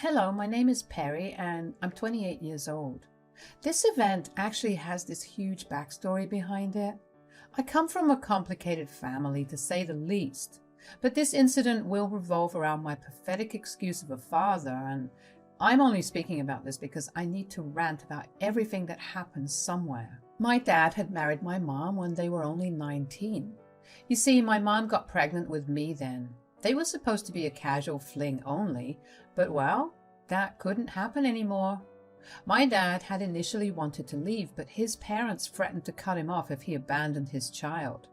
Hello, my name is Perry and I'm 28 years old. This event actually has this huge backstory behind it. I come from a complicated family, to say the least, but this incident will revolve around my pathetic excuse of a father, and I'm only speaking about this because I need to rant about everything that happened somewhere. My dad had married my mom when they were only 19. You see, my mom got pregnant with me then. They were supposed to be a casual fling only, but well, that couldn't happen anymore. My dad had initially wanted to leave, but his parents threatened to cut him off if he abandoned his child.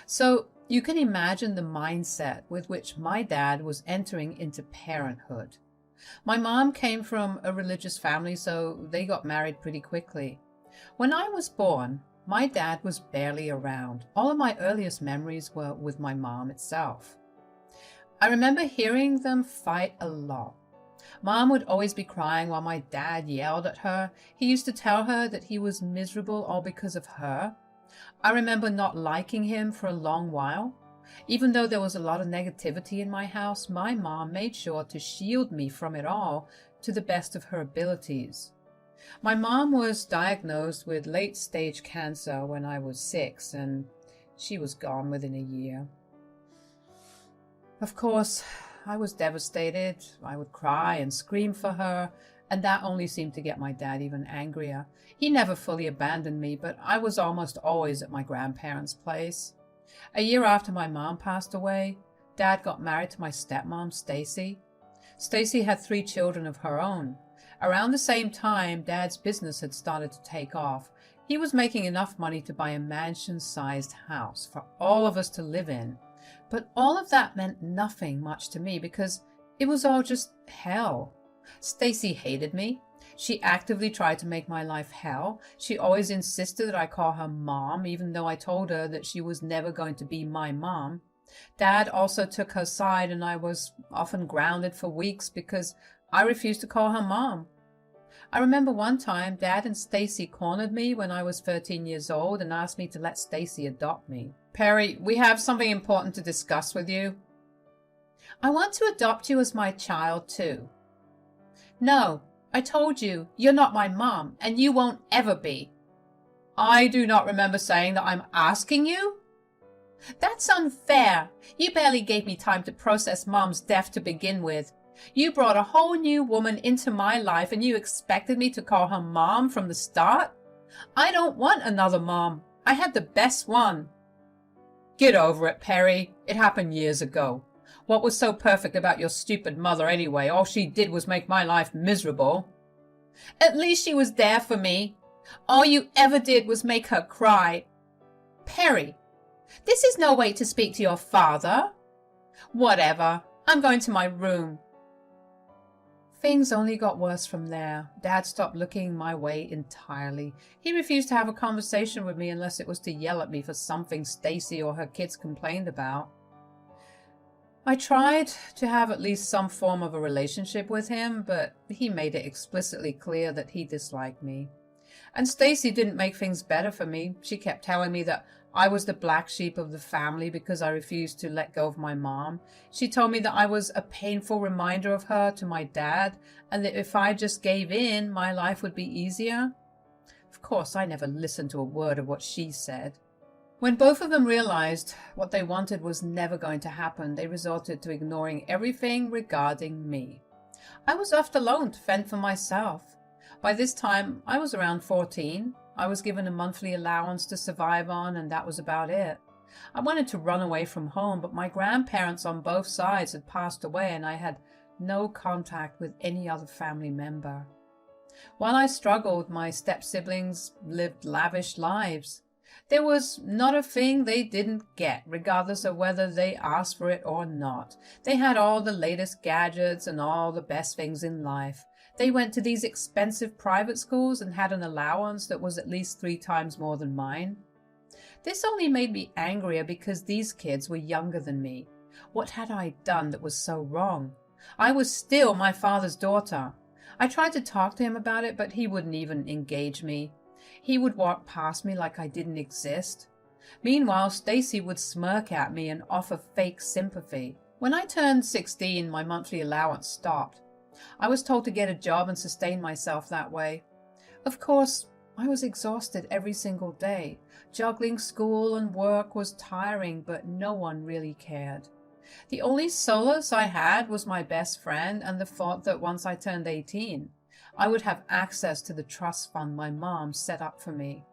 So you can imagine the mindset with which my dad was entering into parenthood. My mom came from a religious family, so they got married pretty quickly. When I was born, my dad was barely around. All of my earliest memories were with my mom itself. I remember hearing them fight a lot. Mom would always be crying while my dad yelled at her. He used to tell her that he was miserable all because of her. I remember not liking him for a long while. Even though there was a lot of negativity in my house, my mom made sure to shield me from it all to the best of her abilities. My mom was diagnosed with late-stage cancer when I was 6, and she was gone within a year. Of course, I was devastated. I would cry and scream for her, and that only seemed to get my dad even angrier. He never fully abandoned me, but I was almost always at my grandparents' place. A year after my mom passed away, Dad got married to my stepmom, Stacy. Stacy had 3 children of her own. Around the same time, Dad's business had started to take off. He was making enough money to buy a mansion-sized house for all of us to live in. But all of that meant nothing much to me because it was all just hell. Stacy hated me. She actively tried to make my life hell. She always insisted that I call her mom, even though I told her that she was never going to be my mom. Dad also took her side, and I was often grounded for weeks because I refused to call her mom. I remember one time Dad and Stacy cornered me when I was 13 years old and asked me to let Stacy adopt me. Perry, we have something important to discuss with you. I want to adopt you as my child too. No, I told you, you're not my mom, and you won't ever be. I do not remember saying that I'm asking you. That's unfair. You barely gave me time to process Mom's death to begin with. You brought a whole new woman into my life and you expected me to call her mom from the start? I don't want another mom. I had the best one. Get over it, Perry. It happened years ago. What was so perfect about your stupid mother anyway? All she did was make my life miserable. At least she was there for me. All you ever did was make her cry. Perry, this is no way to speak to your father. Whatever. I'm going to my room. Things only got worse from there. Dad stopped looking my way entirely. He refused to have a conversation with me unless it was to yell at me for something Stacy or her kids complained about. I tried to have at least some form of a relationship with him, but he made it explicitly clear that he disliked me. And Stacy didn't make things better for me. She kept telling me that I was the black sheep of the family because I refused to let go of my mom. She told me that I was a painful reminder of her to my dad, and that if I just gave in, my life would be easier. Of course, I never listened to a word of what she said. When both of them realized what they wanted was never going to happen, they resorted to ignoring everything regarding me. I was left alone to fend for myself. By this time, I was around 14. I was given a monthly allowance to survive on, and that was about it. I wanted to run away from home, but my grandparents on both sides had passed away, and I had no contact with any other family member. While I struggled, my step-siblings lived lavish lives. There was not a thing they didn't get, regardless of whether they asked for it or not. They had all the latest gadgets and all the best things in life. They went to these expensive private schools and had an allowance that was at least 3 times more than mine. This only made me angrier because these kids were younger than me. What had I done that was so wrong? I was still my father's daughter. I tried to talk to him about it, but he wouldn't even engage me. He would walk past me like I didn't exist. Meanwhile, Stacy would smirk at me and offer fake sympathy. When I turned 16, my monthly allowance stopped. I was told to get a job and sustain myself that way. Of course, I was exhausted every single day. Juggling school and work was tiring, but no one really cared. The only solace I had was my best friend and the thought that once I turned 18, I would have access to the trust fund my mom set up for me.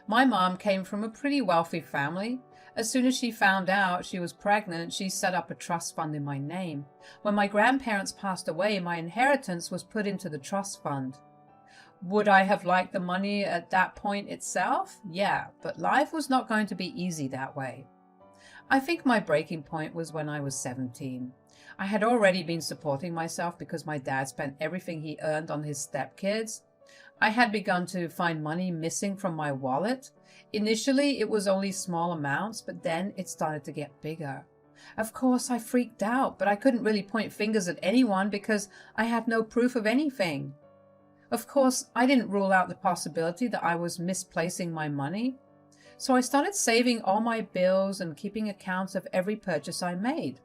My mom came from a pretty wealthy family. As soon as she found out she was pregnant, she set up a trust fund in my name. When my grandparents passed away, my inheritance was put into the trust fund. Would I have liked the money at that point itself? Yeah, but life was not going to be easy that way. I think my breaking point was when I was 17. I had already been supporting myself because my dad spent everything he earned on his stepkids. I had begun to find money missing from my wallet. Initially, it was only small amounts, but then it started to get bigger. Of course, I freaked out, but I couldn't really point fingers at anyone because I had no proof of anything. Of course, I didn't rule out the possibility that I was misplacing my money. So I started saving all my bills and keeping accounts of every purchase I made.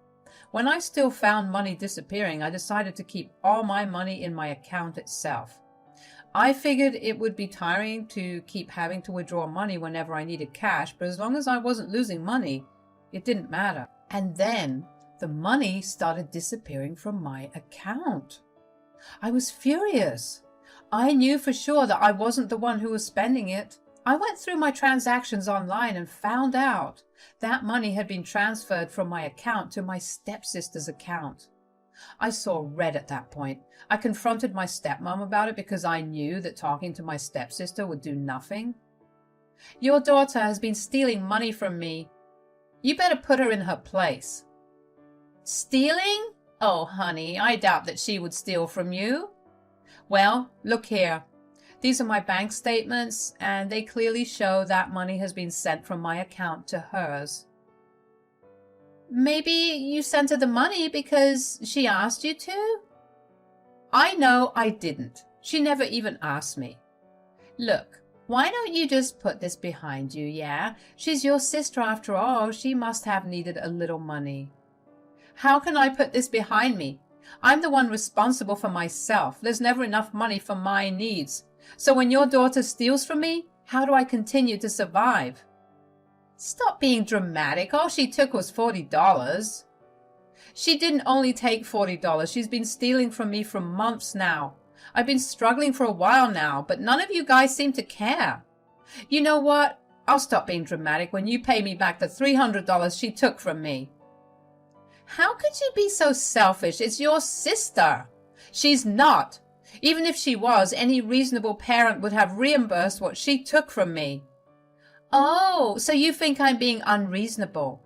When I still found money disappearing, I decided to keep all my money in my account itself. I figured it would be tiring to keep having to withdraw money whenever I needed cash, but as long as I wasn't losing money, it didn't matter. And then the money started disappearing from my account. I was furious. I knew for sure that I wasn't the one who was spending it. I went through my transactions online and found out that money had been transferred from my account to my stepsister's account. I saw red at that point. I confronted my stepmom about it because I knew that talking to my stepsister would do nothing. Your daughter has been stealing money from me. You better put her in her place. Stealing? Oh, honey, I doubt that she would steal from you. Well, look here. These are my bank statements, and they clearly show that money has been sent from my account to hers. Maybe you sent her the money because she asked you to? I know I didn't. She never even asked me. Look, why don't you just put this behind you, yeah? She's your sister after all. She must have needed a little money. How can I put this behind me? I'm the one responsible for myself. There's never enough money for my needs. So when your daughter steals from me, how do I continue to survive? Stop being dramatic. All she took was $40. She didn't only take $40. She's been stealing from me for months now. I've been struggling for a while now, but none of you guys seem to care. You know what? I'll stop being dramatic when you pay me back the $300 she took from me. How could you be so selfish? It's your sister. She's not. Even if she was, any reasonable parent would have reimbursed what she took from me. Oh, so you think I'm being unreasonable?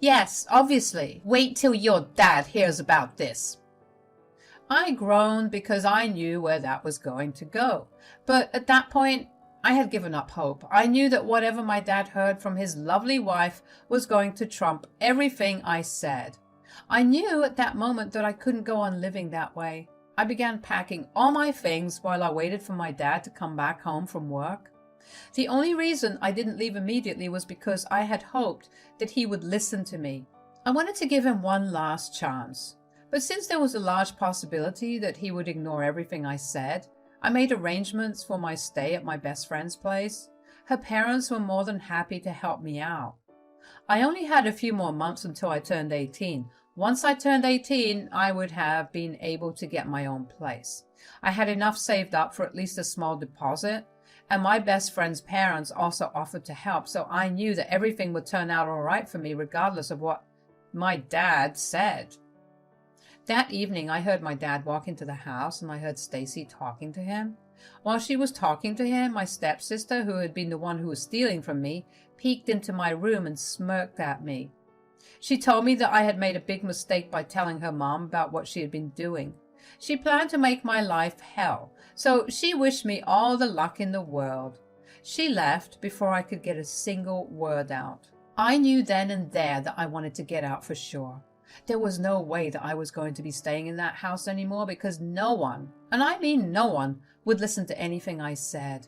Yes, obviously. Wait till your dad hears about this. I groaned because I knew where that was going to go. But at that point, I had given up hope. I knew that whatever my dad heard from his lovely wife was going to trump everything I said. I knew at that moment that I couldn't go on living that way. I began packing all my things while I waited for my dad to come back home from work. The only reason I didn't leave immediately was because I had hoped that he would listen to me. I wanted to give him one last chance. But since there was a large possibility that he would ignore everything I said, I made arrangements for my stay at my best friend's place. Her parents were more than happy to help me out. I only had a few more months until I turned 18. Once I turned 18, I would have been able to get my own place. I had enough saved up for at least a small deposit, and my best friend's parents also offered to help, so I knew that everything would turn out all right for me regardless of what my dad said. That evening, I heard my dad walk into the house, and I heard Stacy talking to him. While she was talking to him, my stepsister, who had been the one who was stealing from me, peeked into my room and smirked at me. She told me that I had made a big mistake by telling her mom about what she had been doing. She planned to make my life hell, so she wished me all the luck in the world. She left before I could get a single word out. I knew then and there that I wanted to get out for sure. There was no way that I was going to be staying in that house anymore because no one, and I mean no one, would listen to anything I said.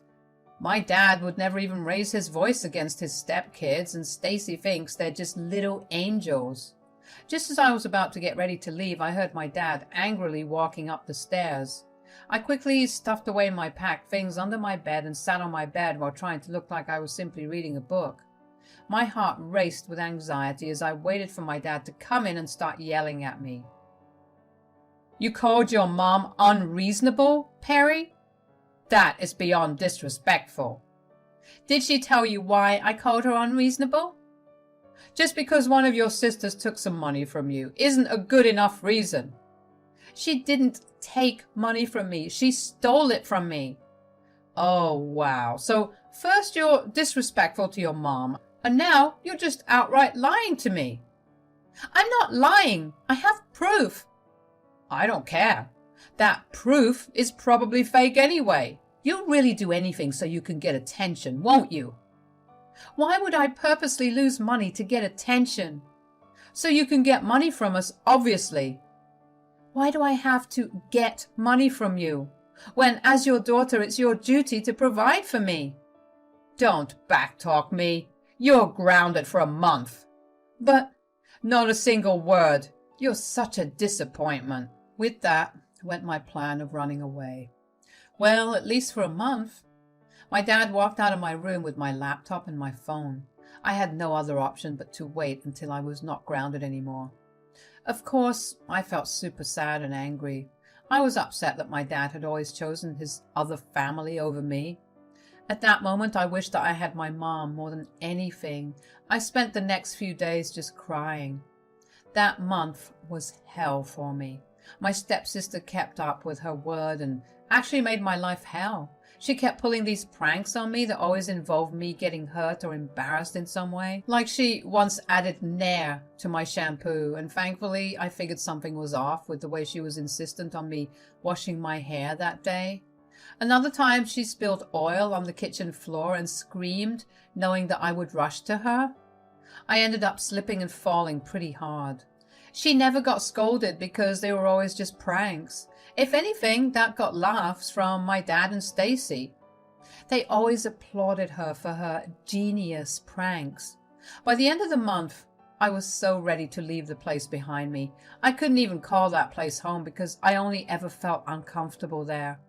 My dad would never even raise his voice against his stepkids, and Stacy thinks they're just little angels. Just as I was about to get ready to leave, I heard my dad angrily walking up the stairs. I quickly stuffed away my packed things under my bed and sat on my bed while trying to look like I was simply reading a book. My heart raced with anxiety as I waited for my dad to come in and start yelling at me. "You called your mom unreasonable, Perry? That is beyond disrespectful. Did she tell you why I called her unreasonable? Just because one of your sisters took some money from you isn't a good enough reason. She didn't take money from me. She stole it from me." Oh, wow. So first you're disrespectful to your mom, and now you're just outright lying to me. I'm not lying. I have proof. I don't care. That proof is probably fake anyway. You'll really do anything so you can get attention, won't you? Why would I purposely lose money to get attention? So you can get money from us, obviously. Why do I have to get money from you, when as your daughter it's your duty to provide for me? Don't backtalk me. You're grounded for a month. But not a single word. You're such a disappointment. With that went my plan of running away. Well, at least for a month. My dad walked out of my room with my laptop and my phone. I had no other option but to wait until I was not grounded anymore. Of course, I felt super sad and angry. I was upset that my dad had always chosen his other family over me. At that moment, I wished that I had my mom more than anything. I spent the next few days just crying. That month was hell for me. My stepsister kept up with her word and actually made my life hell. She kept pulling these pranks on me that always involved me getting hurt or embarrassed in some way. Like she once added Nair to my shampoo, and thankfully I figured something was off with the way she was insistent on me washing my hair that day. Another time she spilled oil on the kitchen floor and screamed, knowing that I would rush to her. I ended up slipping and falling pretty hard. She never got scolded because they were always just pranks. If anything, that got laughs from my dad and Stacy. They always applauded her for her genius pranks. By the end of the month, I was so ready to leave the place behind me. I couldn't even call that place home because I only ever felt uncomfortable there.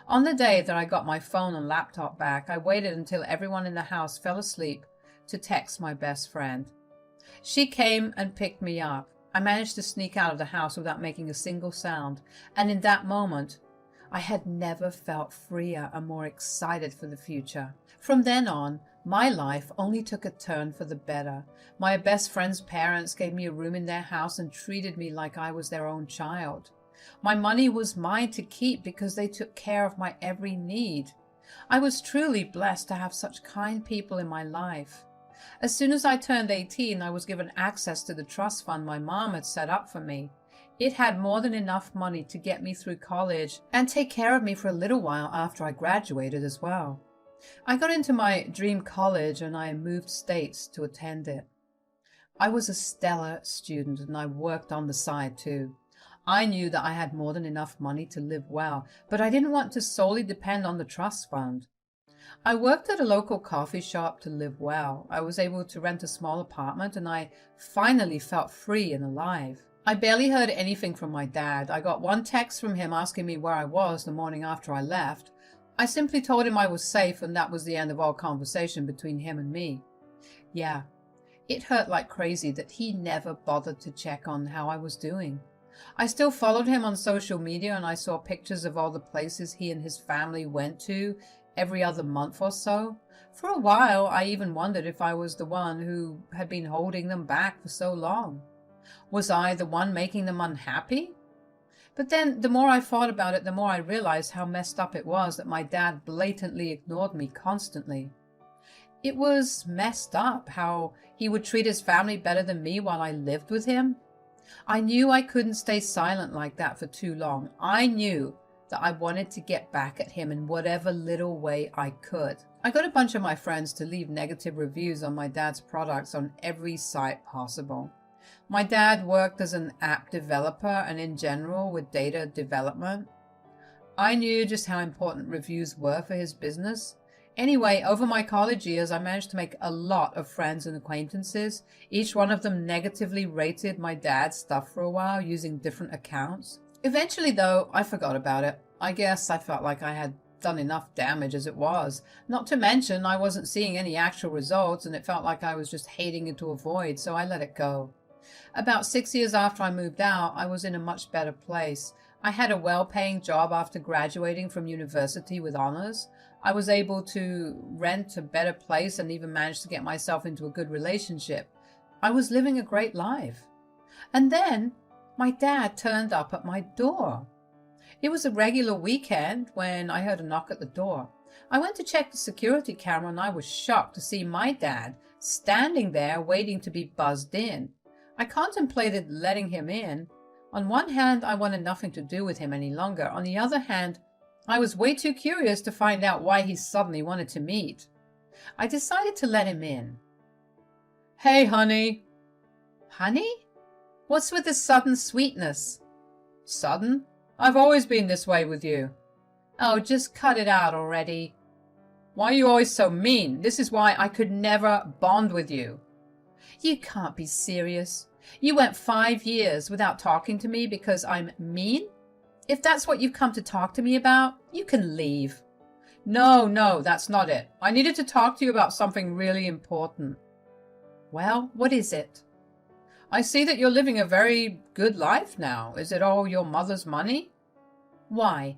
On the day that I got my phone and laptop back, I waited until everyone in the house fell asleep to text my best friend. She came and picked me up. I managed to sneak out of the house without making a single sound, and in that moment, I had never felt freer and more excited for the future. From then on, my life only took a turn for the better. My best friend's parents gave me a room in their house and treated me like I was their own child. My money was mine to keep because they took care of my every need. I was truly blessed to have such kind people in my life. As soon as I turned 18, I was given access to the trust fund my mom had set up for me. It had more than enough money to get me through college and take care of me for a little while after I graduated as well. I got into my dream college and I moved states to attend it. I was a stellar student and I worked on the side too. I knew that I had more than enough money to live well, but I didn't want to solely depend on the trust fund. I worked at a local coffee shop to live well. I was able to rent a small apartment and I finally felt free and alive. I barely heard anything from my dad. I got one text from him asking me where I was the morning after I left. I simply told him I was safe and that was the end of all conversation between him and me. Yeah, it hurt like crazy that he never bothered to check on how I was doing. I still followed him on social media and I saw pictures of all the places he and his family went to every other month or so. For a while, I even wondered if I was the one who had been holding them back for so long. Was I the one making them unhappy? But then, the more I thought about it, the more I realized how messed up it was that my dad blatantly ignored me constantly. It was messed up how he would treat his family better than me while I lived with him. I knew I couldn't stay silent like that for too long. I knew that I wanted to get back at him in whatever little way I could. I got a bunch of my friends to leave negative reviews on my dad's products on every site possible. My dad worked as an app developer and in general with data development. I knew just how important reviews were for his business. Anyway, over my college years, I managed to make a lot of friends and acquaintances. Each one of them negatively rated my dad's stuff for a while using different accounts. Eventually, though, I forgot about it. I guess I felt like I had done enough damage as it was. Not to mention, I wasn't seeing any actual results, and it felt like I was just hating into a void, so I let it go. About 6 years after I moved out, I was in a much better place. I had a well-paying job after graduating from university with honors. I was able to rent a better place and even managed to get myself into a good relationship. I was living a great life. And then my dad turned up at my door. It was a regular weekend when I heard a knock at the door. I went to check the security camera and I was shocked to see my dad standing there waiting to be buzzed in. I contemplated letting him in. On one hand, I wanted nothing to do with him any longer. On the other hand, I was way too curious to find out why he suddenly wanted to meet. I decided to let him in. "Hey, honey." "Honey? What's with this sudden sweetness?" "Sudden? I've always been this way with you." "Oh, just cut it out already." "Why are you always so mean? This is why I could never bond with you." "You can't be serious. You went 5 years without talking to me because I'm mean? If that's what you've come to talk to me about, you can leave." No, that's not it. I needed to talk to you about something really important." "Well, what is it?" "I see that you're living a very good life now. Is it all your mother's money?" "Why?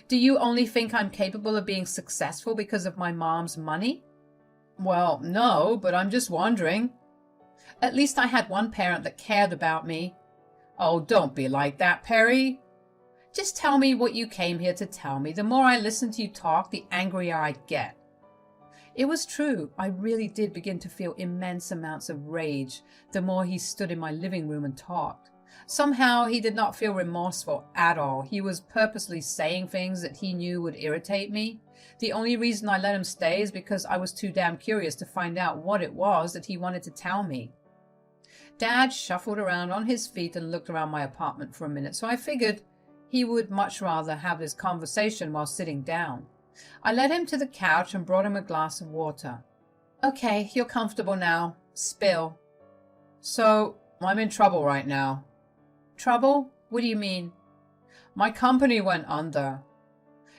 Do you only think I'm capable of being successful because of my mom's money?" "Well, no, but I'm just wondering." "At least I had one parent that cared about me." "Oh, don't be like that, Perry." "Just tell me what you came here to tell me. The more I listen to you talk, the angrier I get." It was true. I really did begin to feel immense amounts of rage the more he stood in my living room and talked. Somehow he did not feel remorseful at all. He was purposely saying things that he knew would irritate me. The only reason I let him stay is because I was too damn curious to find out what it was that he wanted to tell me. Dad shuffled around on his feet and looked around my apartment for a minute, so I figured he would much rather have this conversation while sitting down. I led him to the couch and brought him a glass of water. "Okay, you're comfortable now. Spill." "So, I'm in trouble right now." "Trouble? What do you mean?" "My company went under."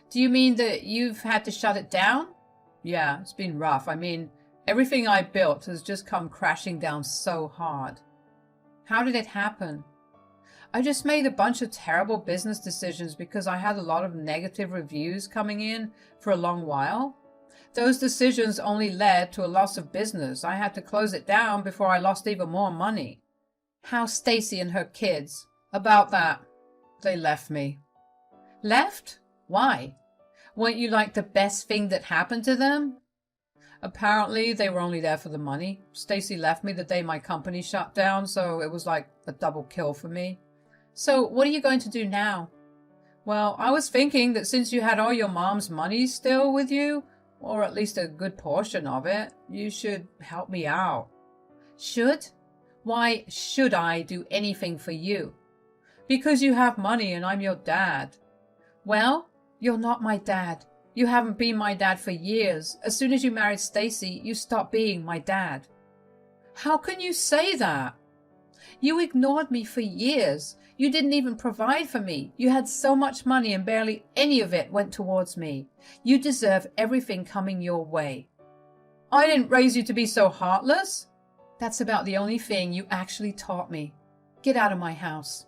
"Do you mean that you've had to shut it down?" "Yeah, it's been rough. I mean, everything I built has just come crashing down so hard." "How did it happen?" "I just made a bunch of terrible business decisions because I had a lot of negative reviews coming in for a long while. Those decisions only led to a loss of business. I had to close it down before I lost even more money." "How's Stacy and her kids?" "About that. They left me." "Left? Why? Weren't you like the best thing that happened to them?" "Apparently they were only there for the money. Stacy left me the day my company shut down, so it was like a double kill for me." "So what are you going to do now?" "Well, I was thinking that since you had all your mom's money still with you, or at least a good portion of it, you should help me out." "Should? Why should I do anything for you?" "Because you have money and I'm your dad." "Well, you're not my dad. You haven't been my dad for years. As soon as you married Stacy, you stopped being my dad." "How can you say that?" "You ignored me for years. You didn't even provide for me. You had so much money and barely any of it went towards me. You deserve everything coming your way." "I didn't raise you to be so heartless." "That's about the only thing you actually taught me. Get out of my house."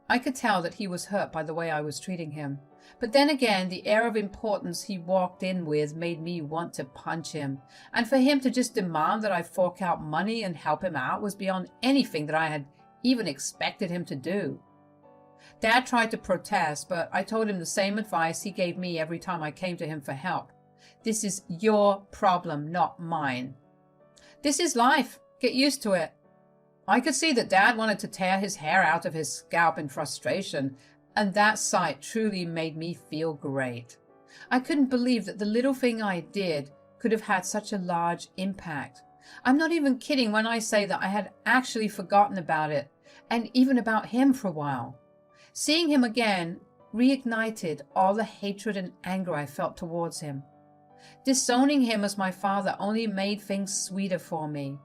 I could tell that he was hurt by the way I was treating him. But then again, the air of importance he walked in with made me want to punch him. And for him to just demand that I fork out money and help him out was beyond anything that I had even expected him to do. Dad tried to protest, but I told him the same advice he gave me every time I came to him for help. "This is your problem, not mine." "This is life. Get used to it." I could see that Dad wanted to tear his hair out of his scalp in frustration, and that sight truly made me feel great. I couldn't believe that the little thing I did could have had such a large impact. I'm not even kidding when I say that I had actually forgotten about it, and even about him for a while. Seeing him again reignited all the hatred and anger I felt towards him. Disowning him as my father only made things sweeter for me.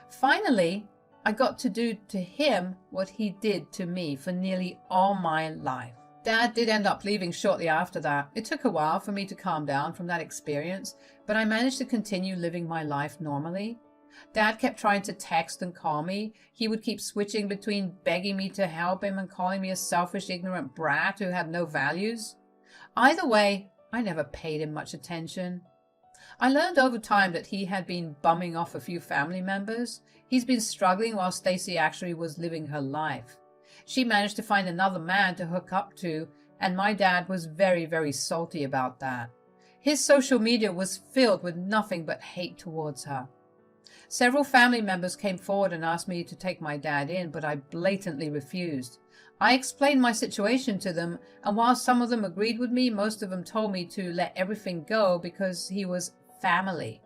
Finally, I got to do to him what he did to me for nearly all my life. Dad did end up leaving shortly after that. It took a while for me to calm down from that experience, but I managed to continue living my life normally. Dad kept trying to text and call me. He would keep switching between begging me to help him and calling me a selfish, ignorant brat who had no values. Either way, I never paid him much attention. I learned over time that he had been bumming off a few family members. He's been struggling while Stacy actually was living her life. She managed to find another man to hook up to, and my dad was very, very salty about that. His social media was filled with nothing but hate towards her. Several family members came forward and asked me to take my dad in, but I blatantly refused. I explained my situation to them, and while some of them agreed with me, most of them told me to let everything go because he was family.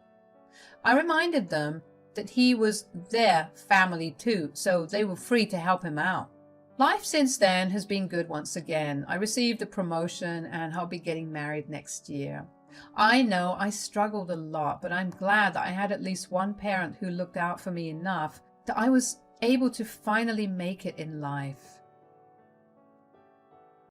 I reminded them that he was their family too, so they were free to help him out. Life since then has been good once again. I received a promotion and I'll be getting married next year. I know I struggled a lot, but I'm glad that I had at least one parent who looked out for me enough that I was able to finally make it in life.